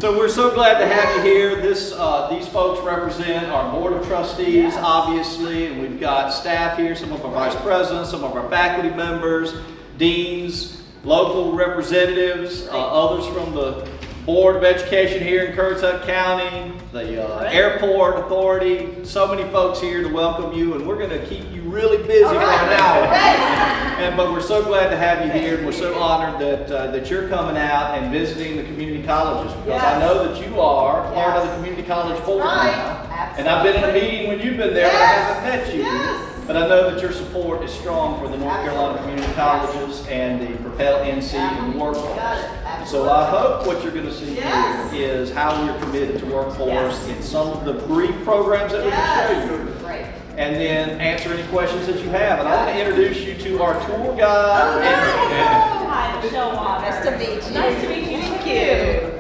So we're so glad to have you here. These folks represent our board of trustees, obviously, and we've got staff here, some of our vice presidents, some of our faculty members, deans, local representatives, others from the Board of Education here in Currituck County, the Airport Authority, so many folks here to welcome you, and we're going to keep you really busy for an hour. But we're so glad to have you here, and we're so honored that you're coming out and visiting the community colleges, because I know that you are part of the community college board now. And I've been in a meeting when you've been there, but I haven't met you. But I know that your support is strong for the North Carolina community colleges and the Propel NC and workforce. So I hope what you're going to see here is how we're committed to workforce in some of the brief programs that we can show you. And then answer any questions that you have. And I want to introduce you to our tour guide. Hi, Michelle Waters. Nice to meet you. Nice to meet you. Thank you.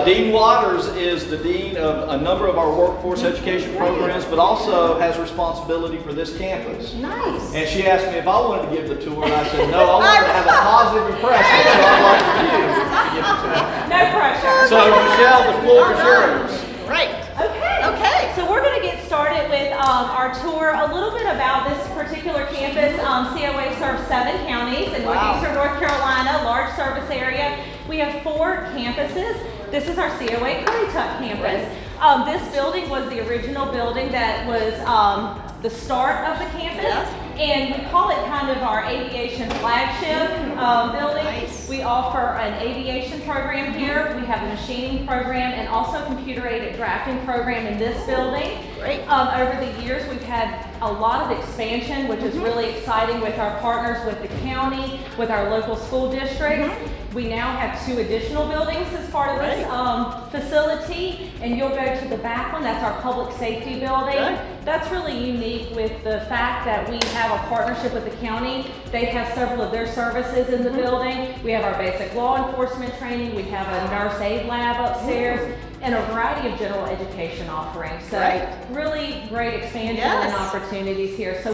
Dean Waters is the dean of a number of our workforce education programs, but also has responsibility for this campus. Nice. And she asked me if I wanted to give the tour, and I said, no, I want to have a positive impression, so I'd like you to give the tour. No pressure. So, Michelle, the floor is yours. Right. Okay. So we're going to get started with our tour. A little bit about this particular campus. COA serves 7 counties in northeastern North Carolina, large service area. We have 4 campuses. This is our COA-Currituck campus. This building was the original building that was the start of the campus. And we call it kind of our aviation flagship building. Nice. We offer an aviation program here. We have a machining program and also a computer-aided drafting program in this building. Great. Over the years, we've had a lot of expansion, which is really exciting with our partners with the county, with our local school districts. We now have 2 additional buildings as part of this facility, and you'll go to the back one. That's our public safety building. Good. That's really unique with the fact that we have a partnership with the county. They have several of their services in the building. We have our basic law enforcement training. We have a nurse aid lab upstairs and a variety of general education offerings. So really great expansion and opportunities here. So.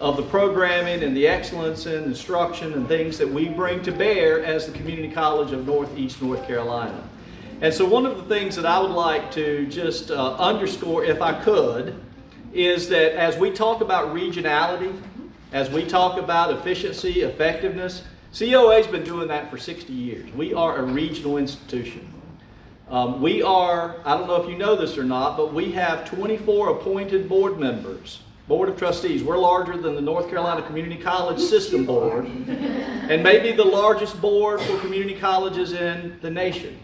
of the programming and the excellence in instruction and things that we bring to bear as the Community College of Northeast North Carolina. And so one of the things that I would like to just underscore, if I could, is that as we talk about regionality, as we talk about efficiency, effectiveness, COA's been doing that for 60 years. We are a regional institution. We are, I don't know if you know this or not, but we have 24 appointed board members, Board of Trustees. We're larger than the North Carolina Community College System Board, and maybe the largest board for community colleges in the nation.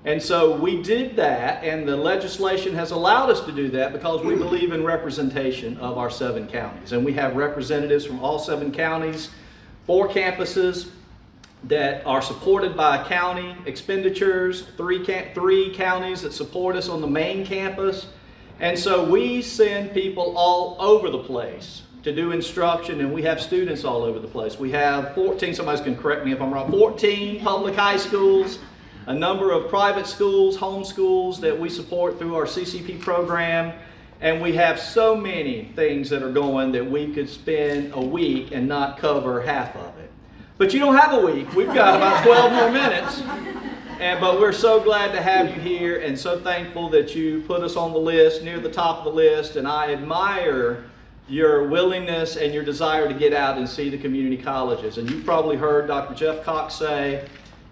And so we did that, and the legislation has allowed us to do that because we believe in representation of our 7 counties. And we have representatives from all 7 counties, 4 campuses that are supported by county expenditures, 3 counties that support us on the main campus. And so we send people all over the place to do instruction, and we have students all over the place. We have 14, somebody can correct me if I'm wrong, 14 public high schools, a number of private schools, home schools that we support through our CCP program, and we have so many things that are going that we could spend a week and not cover half of it. But you don't have a week. We've got about 12 more minutes. But we're so glad to have you here and so thankful that you put us on the list, near the top of the list, and I admire your willingness and your desire to get out and see the community colleges. And you've probably heard Dr. Jeff Cox say,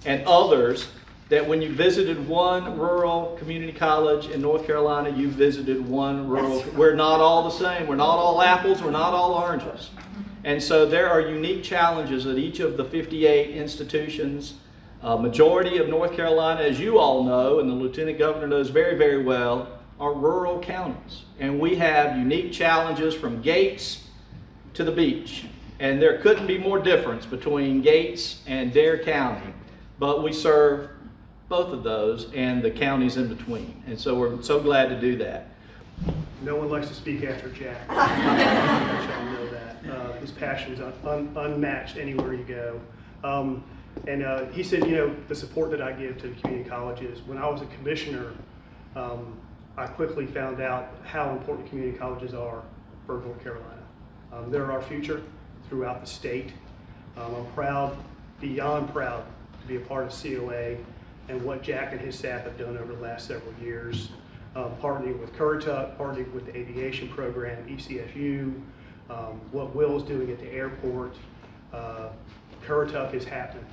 and others, that when you visited one rural community college in North Carolina, you visited one rural. We're not all the same. We're not all apples. We're not all oranges. And so there are unique challenges at each of the 58 institutions. Majority of North Carolina, as you all know, and the Lieutenant Governor knows very, very well, are rural counties. And we have unique challenges from Gates to the beach. And there couldn't be more difference between Gates and Dare County. But we serve both of those and the counties in between. And so we're so glad to do that. No one likes to speak after Jack. I y'all know that. His passion is unmatched anywhere you go. He said, you know, the support that I give to the community colleges. When I was a commissioner, I quickly found out how important community colleges are for North Carolina. They're our future throughout the state. I'm proud, beyond proud, to be a part of COA and what Jack and his staff have done over the last several years, partnering with Currituck, partnering with the aviation program, ECSU, what Will's doing at the airport. Currituck is happening,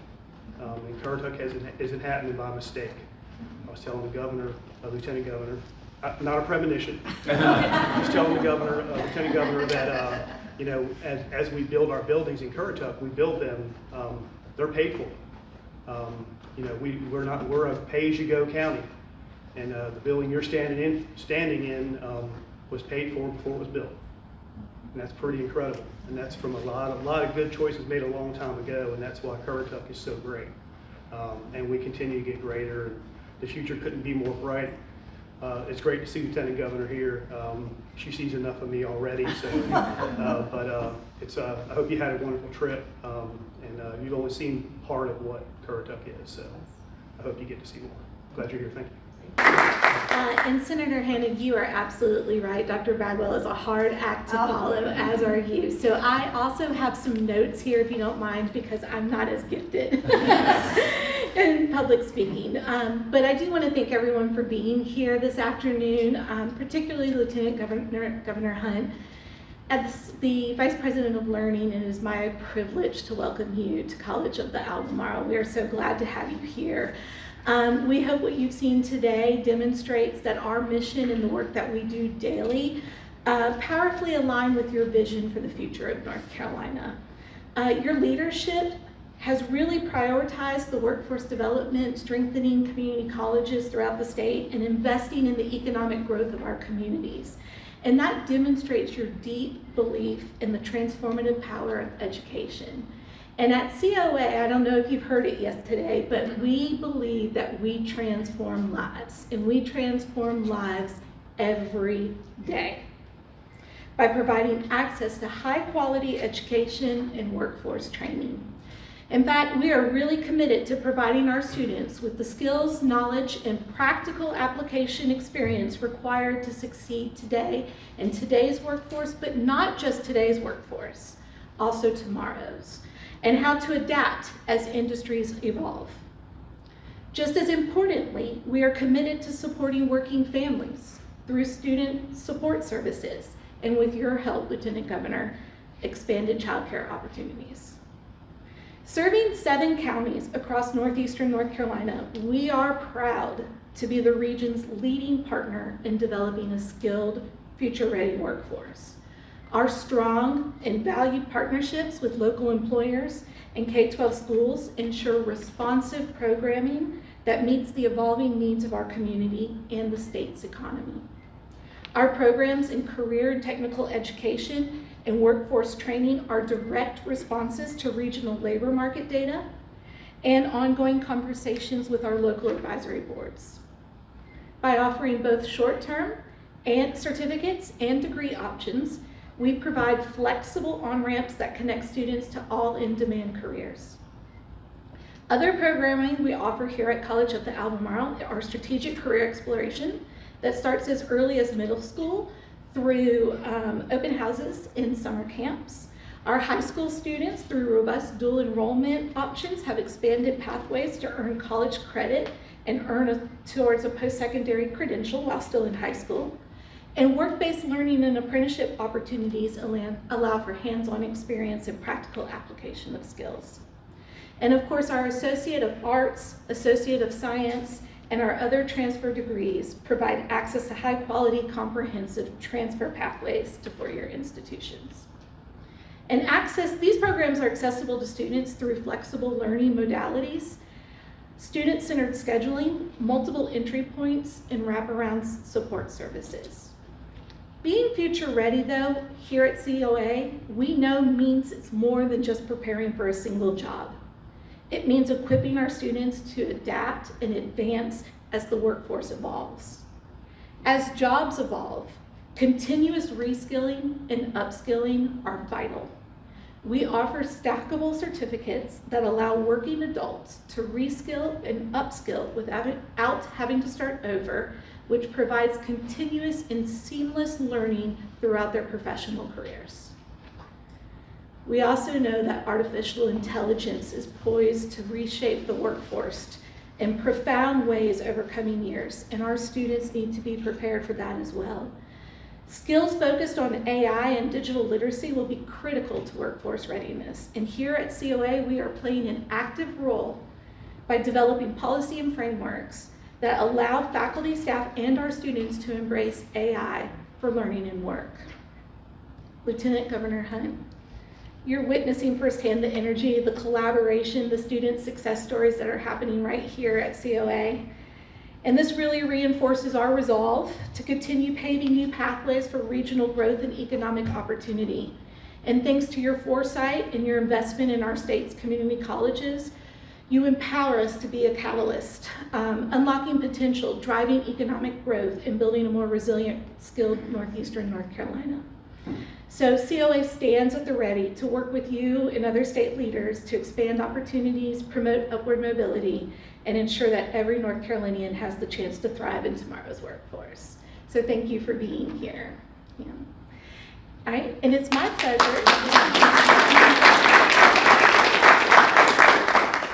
and Currituck isn't happening by mistake. I was telling the governor, Lieutenant Governor, not a premonition, just telling the governor, Lieutenant Governor, that you know, as we build our buildings in Currituck, we build them, they're paid for. You know, we're a pay-as-you-go county, and the building you're standing in was paid for before it was built, and that's pretty incredible. And that's from a lot of good choices made a long time ago, and that's why Currituck is so great. And we continue to get greater. And the future couldn't be more bright. It's great to see Lieutenant Governor here. She sees enough of me already, so I hope you had a wonderful trip, and you've only seen part of what Currituck is, so I hope you get to see more. Glad you're here. Thank you. And Senator Hannon, you are absolutely right. Dr. Bagwell is a hard act to follow, as are you. So I also have some notes here, if you don't mind, because I'm not as gifted in public speaking. But I do want to thank everyone for being here this afternoon, particularly Lieutenant Governor Hunt. As the Vice President of Learning, it is my privilege to welcome you to College of The Albemarle. We are so glad to have you here. We hope what you've seen today demonstrates that our mission and the work that we do daily powerfully align with your vision for the future of North Carolina. Your leadership has really prioritized the workforce development, strengthening community colleges throughout the state, and investing in the economic growth of our communities. And that demonstrates your deep belief in the transformative power of education. And at COA, I don't know if you've heard it yet today, but we believe that we transform lives, and we transform lives every day by providing access to high quality education and workforce training. In fact, we are really committed to providing our students with the skills, knowledge, and practical application experience required to succeed today in today's workforce, but not just today's workforce, also tomorrow's, and how to adapt as industries evolve. Just as importantly, we are committed to supporting working families through student support services, and with your help, Lieutenant Governor, expanded childcare opportunities. Serving 7 counties across northeastern North Carolina, we are proud to be the region's leading partner in developing a skilled, future-ready workforce. Our strong and valued partnerships with local employers and K-12 schools ensure responsive programming that meets the evolving needs of our community and the state's economy. Our programs in career and technical education and workforce training are direct responses to regional labor market data and ongoing conversations with our local advisory boards. By offering both short-term and certificates and degree options, we provide flexible on-ramps that connect students to all in-demand careers. Other programming we offer here at College of The Albemarle are strategic career exploration that starts as early as middle school through open houses in summer camps. Our high school students, through robust dual enrollment options, have expanded pathways to earn college credit and earn towards a post-secondary credential while still in high school. And work-based learning and apprenticeship opportunities allow for hands-on experience and practical application of skills. And of course, our Associate of Arts, Associate of Science, and our other transfer degrees provide access to high-quality, comprehensive transfer pathways to four-year institutions. And these programs are accessible to students through flexible learning modalities, student-centered scheduling, multiple entry points, and wraparound support services. Being future ready, though, here at COA, we know means it's more than just preparing for a single job. It means equipping our students to adapt and advance as the workforce evolves. As jobs evolve, continuous reskilling and upskilling are vital. We offer stackable certificates that allow working adults to reskill and upskill without having to start over, which provides continuous and seamless learning throughout their professional careers. We also know that artificial intelligence is poised to reshape the workforce in profound ways over coming years, and our students need to be prepared for that as well. Skills focused on AI and digital literacy will be critical to workforce readiness, and here at COA, we are playing an active role by developing policy and frameworks that allow faculty, staff, and our students to embrace AI for learning and work. Lieutenant Governor Hunt, you're witnessing firsthand the energy, the collaboration, the student success stories that are happening right here at COA. And this really reinforces our resolve to continue paving new pathways for regional growth and economic opportunity. And thanks to your foresight and your investment in our state's community colleges, you empower us to be a catalyst, unlocking potential, driving economic growth, and building a more resilient, skilled northeastern North Carolina. So COA stands at the ready to work with you and other state leaders to expand opportunities, promote upward mobility, and ensure that every North Carolinian has the chance to thrive in tomorrow's workforce. So thank you for being here. Yeah. All right, and it's my pleasure.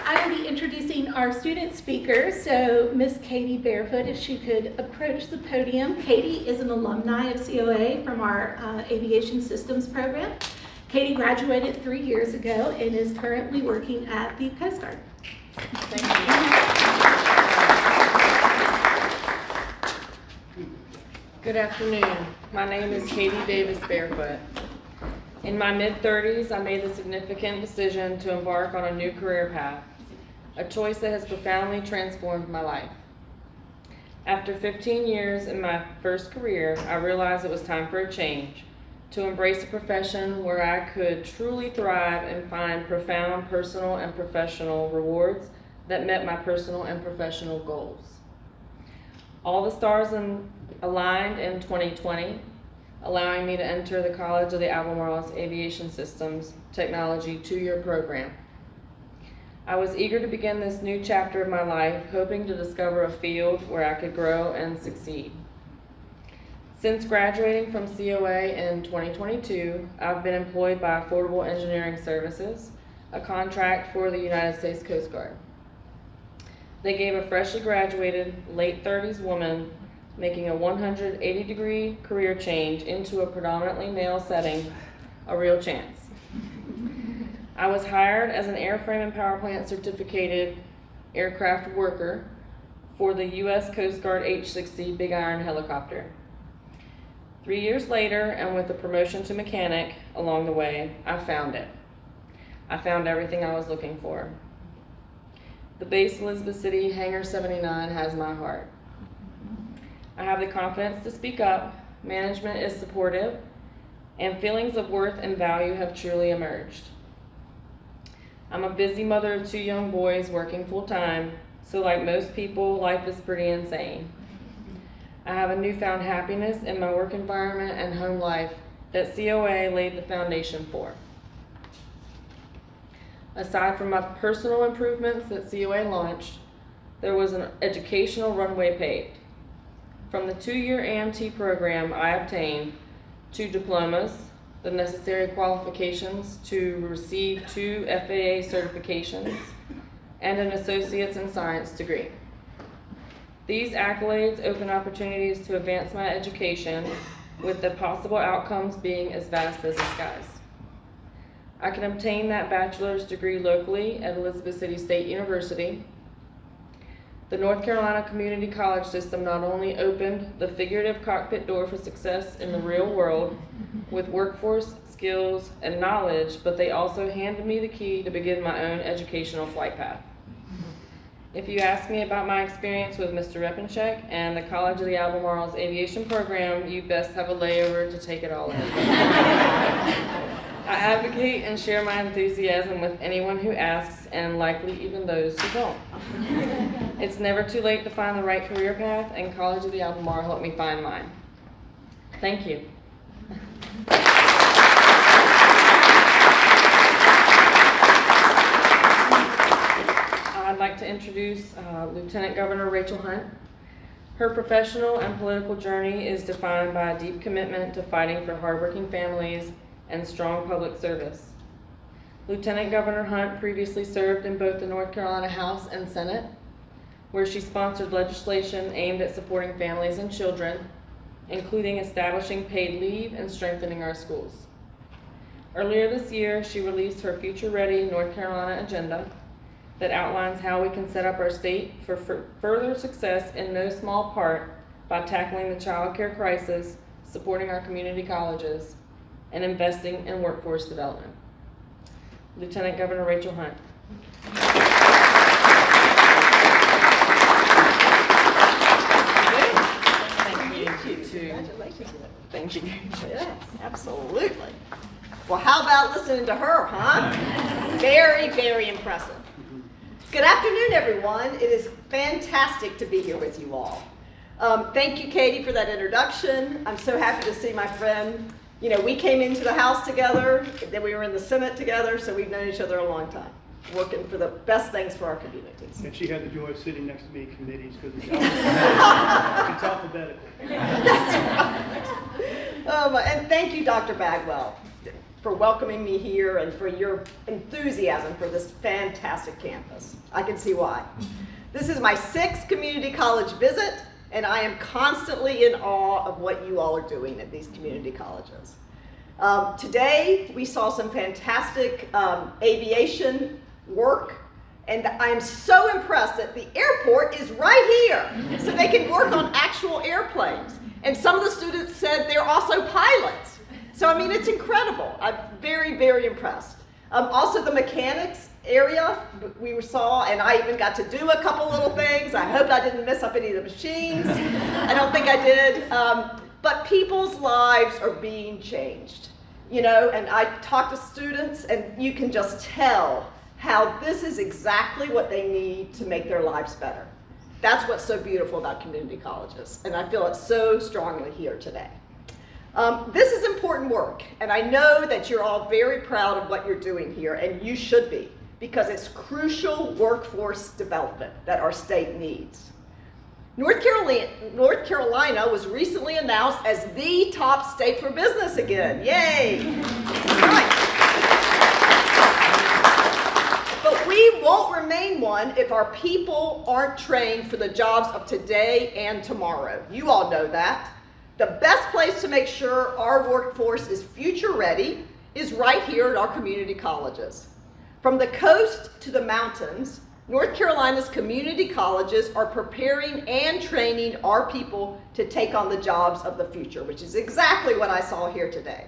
I will be introducing our student speakers. So Miss Katie Barefoot, if she could approach the podium. Katie is an alumni of COA from our aviation systems program. Katie graduated 3 years ago and is currently working at the Coast Guard. Thank you. Good afternoon. My name is Katie Davis Barefoot. In my mid-30s, I made the significant decision to embark on a new career path, a choice that has profoundly transformed my life. After 15 years in my first career, I realized it was time for a change, to embrace a profession where I could truly thrive and find profound personal and professional rewards that met my personal and professional goals. All the stars aligned in 2020, allowing me to enter the College of the Albemarle's Aviation Systems Technology 2-year program. I was eager to begin this new chapter of my life, hoping to discover a field where I could grow and succeed. Since graduating from COA in 2022, I've been employed by Affordable Engineering Services, a contract for the United States Coast Guard. They gave a freshly graduated, late 30s woman making a 180-degree career change into a predominantly male setting a real chance. I was hired as an airframe and power plant certificated aircraft worker for the U.S. Coast Guard H-60 Big Iron helicopter. 3 years later, and with a promotion to mechanic along the way, I found it. I found everything I was looking for. The base Elizabeth City Hangar 79 has my heart. I have the confidence to speak up, management is supportive, and feelings of worth and value have truly emerged. I'm a busy mother of 2 young boys working full-time, so like most people, life is pretty insane. I have a newfound happiness in my work environment and home life that COA laid the foundation for. Aside from my personal improvements that COA launched, there was an educational runway paved. From the 2-year AMT program I obtained 2 diplomas, the necessary qualifications to receive 2 FAA certifications, and an associate's in science degree. These accolades open opportunities to advance my education, with the possible outcomes being as vast as the skies. I can obtain that bachelor's degree locally at Elizabeth City State University. The North Carolina Community College system not only opened the figurative cockpit door for success in the real world with workforce, skills, and knowledge, but they also handed me the key to begin my own educational flight path. If you ask me about my experience with Mr. Repenschek and the College of The Albemarle's aviation program, you best have a layover to take it all in. I advocate and share my enthusiasm with anyone who asks, and likely even those who don't. It's never too late to find the right career path, and College of The Albemarle helped me find mine. Thank you. I'd like to introduce Lieutenant Governor Rachel Hunt. Her professional and political journey is defined by a deep commitment to fighting for hardworking families and strong public service. Lieutenant Governor Hunt previously served in both the North Carolina House and Senate, where she sponsored legislation aimed at supporting families and children, including establishing paid leave and strengthening our schools. Earlier this year, she released her Future Ready North Carolina agenda that outlines how we can set up our state for further success in no small part by tackling the child care crisis, supporting our community colleges, and investing in workforce development. Lieutenant Governor Rachel Hunt. Thank you. Congratulations. Thank you. Yes, absolutely. Well, how about listening to her, huh? Very, very impressive. Good afternoon, everyone. It is fantastic to be here with you all. Thank you, Katie, for that introduction. I'm so happy to see my friend. You know, we came into the House together, then we were in the Senate together, so we've known each other a long time, working for the best things for our communities. And she had the joy of sitting next to me in committees because it's alphabetical. That's right. And thank you, Dr. Bagwell, for welcoming me here and for your enthusiasm for this fantastic campus. I can see why. This is my 6th community college visit, and I am constantly in awe of what you all are doing at these community colleges. Today, we saw some fantastic aviation work, and I'm so impressed that the airport is right here, so they can work on actual airplanes. And some of the students said they're also pilots. So, I mean, it's incredible. I'm very, very impressed. Also, the mechanics area we saw, and I even got to do a couple little things. I hope I didn't mess up any of the machines. I don't think I did. But people's lives are being changed. You know, and I talk to students, and you can just tell how this is exactly what they need to make their lives better. That's what's so beautiful about community colleges, and I feel it so strongly here today. This is important work, and I know that you're all very proud of what you're doing here, and you should be, because it's crucial workforce development that our state needs. North Carolina was recently announced as the top state for business again. Yay! Right. But we won't remain one if our people aren't trained for the jobs of today and tomorrow. You all know that. The best place to make sure our workforce is future ready is right here at our community colleges. From the coast to the mountains, North Carolina's community colleges are preparing and training our people to take on the jobs of the future, which is exactly what I saw here today.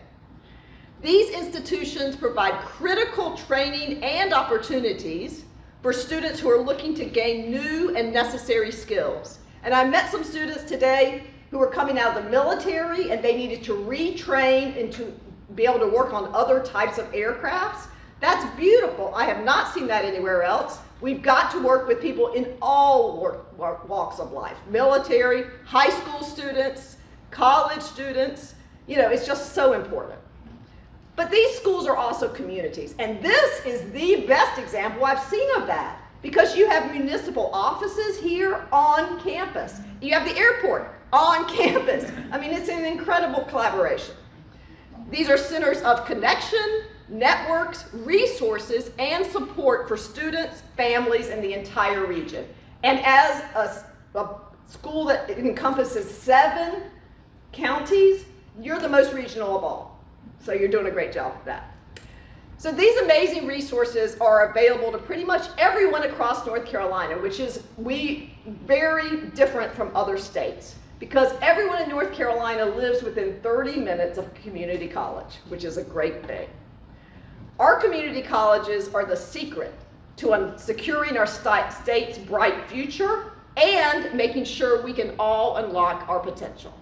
These institutions provide critical training and opportunities for students who are looking to gain new and necessary skills. And I met some students today who were coming out of the military and they needed to retrain and to be able to work on other types of aircrafts. That's beautiful. I have not seen that anywhere else. We've got to work with people in all walks of life. Military, high school students, college students. You know, it's just so important. But these schools are also communities. And this is the best example I've seen of that, because you have municipal offices here on campus. You have the airport on campus. I mean, it's an incredible collaboration. These are centers of connection, networks, resources, and support for students, families, and the entire region. And as a school that encompasses 7 counties, you're the most regional of all. So you're doing a great job with that. So these amazing resources are available to pretty much everyone across North Carolina, which is very different from other states, because everyone in North Carolina lives within 30 minutes of community college, which is a great thing. Our community colleges are the secret to securing our state's bright future and making sure we can all unlock our potential.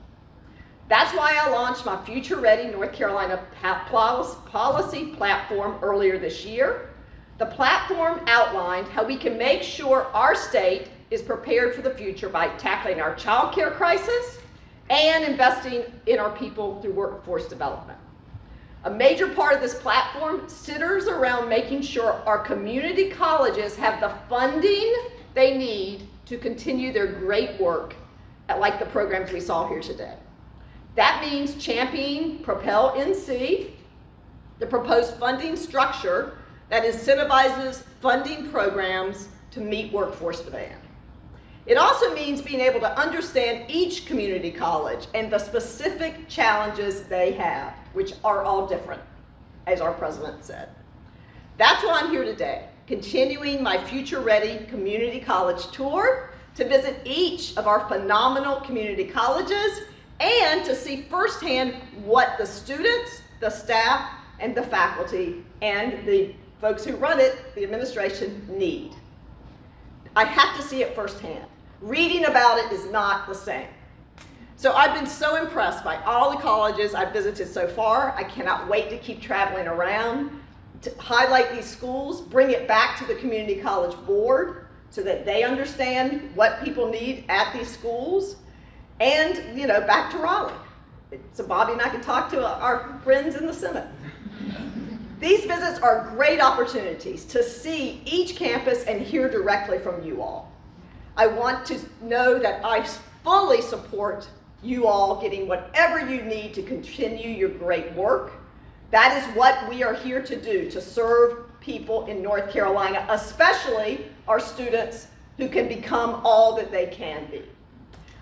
That's why I launched my Future Ready North Carolina policy platform earlier this year. The platform outlined how we can make sure our state is prepared for the future by tackling our child care crisis and investing in our people through workforce development. A major part of this platform centers around making sure our community colleges have the funding they need to continue their great work, like the programs we saw here today. That means championing Propel NC, the proposed funding structure that incentivizes funding programs to meet workforce demand. It also means being able to understand each community college and the specific challenges they have, which are all different, as our president said. That's why I'm here today, continuing my Future Ready Community College tour to visit each of our phenomenal community colleges and to see firsthand what the students, the staff, and the faculty, and the folks who run it, the administration, need. I have to see it firsthand. Reading about it is not the same. So I've been so impressed by all the colleges I've visited so far. I cannot wait to keep traveling around, to highlight these schools, bring it back to the Community College Board so that they understand what people need at these schools, and, you know, back to Raleigh. So Bobby and I can talk to our friends in the Senate. These visits are great opportunities to see each campus and hear directly from you all. I want to know that I fully support you all getting whatever you need to continue your great work. That is what we are here to do, to serve people in North Carolina, especially our students who can become all that they can be.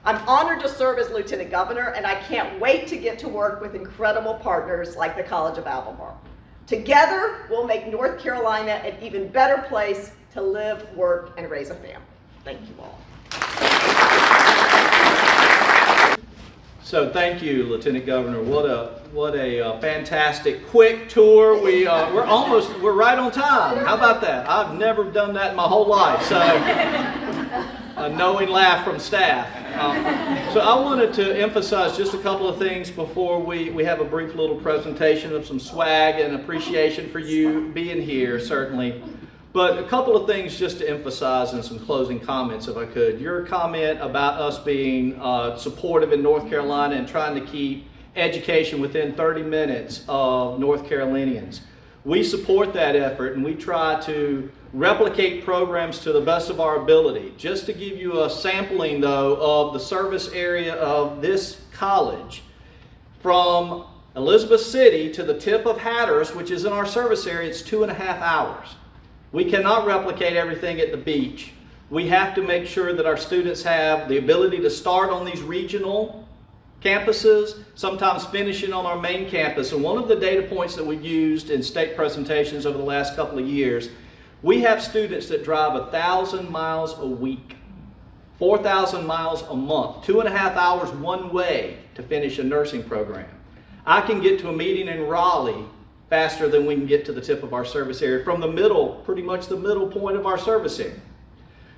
I'm honored to serve as Lieutenant Governor, and I can't wait to get to work with incredible partners like the College of Albemarle. Together, we'll make North Carolina an even better place to live, work, and raise a family. Thank you all. So thank you, Lieutenant Governor. What a fantastic quick tour. We're right on time. How about that? I've never done that in my whole life. So a knowing laugh from staff. So I wanted to emphasize just a couple of things before we have a brief little presentation of some swag and appreciation for you being here, certainly. But a couple of things just to emphasize and some closing comments, if I could. Your comment about us being supportive in North Carolina and trying to keep education within 30 minutes of North Carolinians. We support that effort, and we try to replicate programs to the best of our ability. Just to give you a sampling though of the service area of this college, from Elizabeth City to the tip of Hatteras, which is in our service area, it's 2.5 hours. We cannot replicate everything at the beach. We have to make sure that our students have the ability to start on these regional campuses, sometimes finishing on our main campus. And one of the data points that we've used in state presentations over the last couple of years, we have students that drive 1,000 miles a week, 4,000 miles a month, 2.5 hours one way to finish a nursing program. I can get to a meeting in Raleigh faster than we can get to the tip of our service area, from the middle, pretty much the middle point of our service area.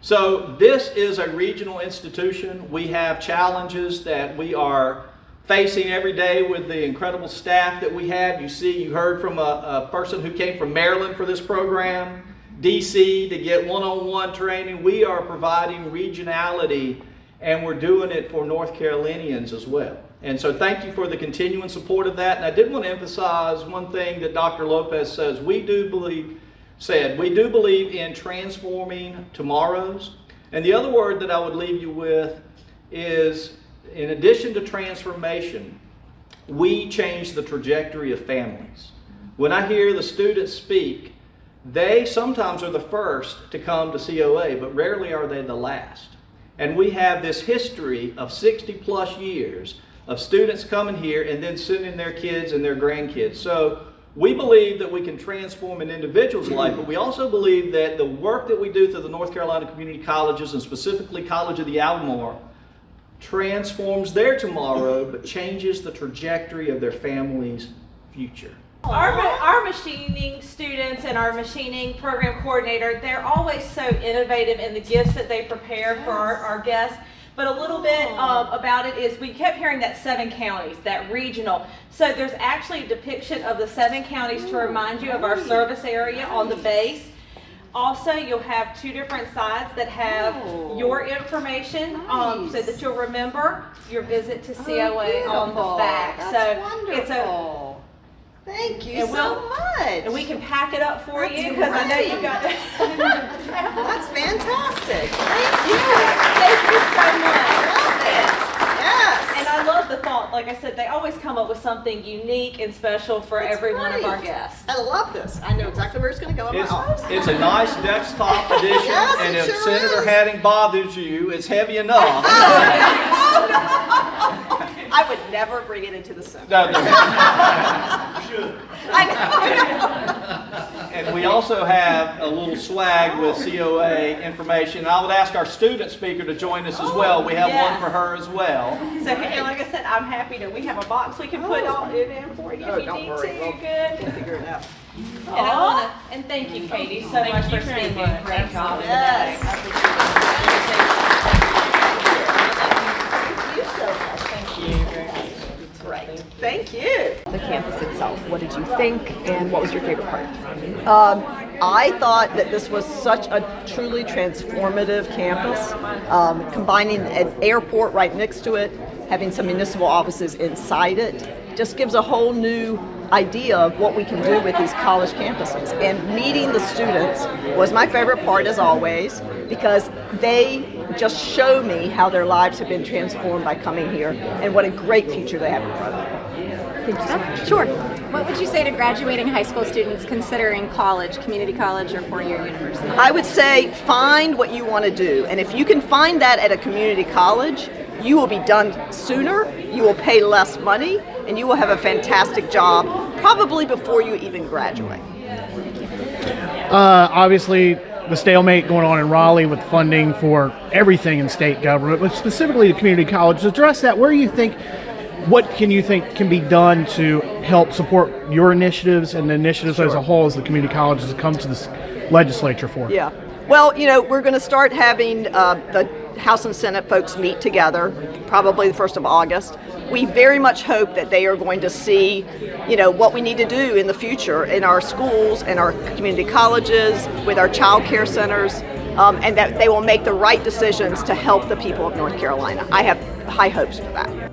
So this is a regional institution. We have challenges that we are facing every day with the incredible staff that we have. You heard from a person who came from Maryland for this program, DC to get one-on-one training. We are providing regionality, and we're doing it for North Carolinians as well. And so thank you for the continuing support of that. And I did want to emphasize one thing that Dr. Lopez says. We do believe in transforming tomorrows. And the other word that I would leave you with is, in addition to transformation, we change the trajectory of families. When I hear the students speak, they sometimes are the first to come to COA, but rarely are they the last. And we have this history of 60+ years of students coming here and then sending their kids and their grandkids. So we believe that we can transform an individual's life, but we also believe that the work that we do through the North Carolina community colleges, and specifically College of The Albemarle, transforms their tomorrow, but changes the trajectory of their family's future. Our machining students and our machining program coordinator, they're always so innovative in the gifts that they prepare for our guests. But a little bit about it is, we kept hearing that 7 counties, that regional. So there's actually a depiction of the 7 counties to remind you of our service area on the base. Also, you'll have 2 different sides that have your information, so that you'll remember your visit to COA on the back. That's wonderful. It's a thank you so much. And we can pack it up for you, because I know you got it. That's fantastic. Thank you. Thank you so much. Love it. Yes. And I love the thought, like I said, they always come up with something unique and special for every one of our guests. I love this. I know exactly where it's going to go in my office. It's a nice desktop edition, Yes, and it if sure Senator is. Hatting bothers you, it's heavy enough. I would never bring it into the Senate. No, no. I know. And we also have a little swag with COA information. And I would ask our student speaker to join us as well. We have one for her as well. So, and like I said, I'm happy to, we have a box we can put all it in for you if you don't need worry. to. We'll Good. figure it out. And I want to, and thank you, Katie, so much for speaking. Great job today. Yes. I appreciate it. Thank you so much. Thank you very much. Great. Thank you. The campus itself. What did you think, and what was your favorite part? I thought that this was such a truly transformative campus, combining an airport right next to it, having some municipal offices inside it, just gives a whole new idea of what we can do with these college campuses. And meeting the students was my favorite part, as always, because they just show me how their lives have been transformed by coming here and what a great future they have in front of them. Thank you so much. Sure. What would you say to graduating high school students considering college, community college, or four-year university? I would say find what you want to do. And if you can find that at a community college, you will be done sooner, you will pay less money, and you will have a fantastic job probably before you even graduate. Obviously, the stalemate going on in Raleigh with funding for everything in state government, but specifically the community college. Address that. What can you think can be done to help support your initiatives and the initiatives as a whole as the community colleges come to this legislature for? Yeah. Well, we're going to start having the House and Senate folks meet together, probably the 1st of August. We very much hope that they are going to see, what we need to do in the future in our schools and our community colleges, with our child care centers, and that they will make the right decisions to help the people of North Carolina. I have high hopes for that.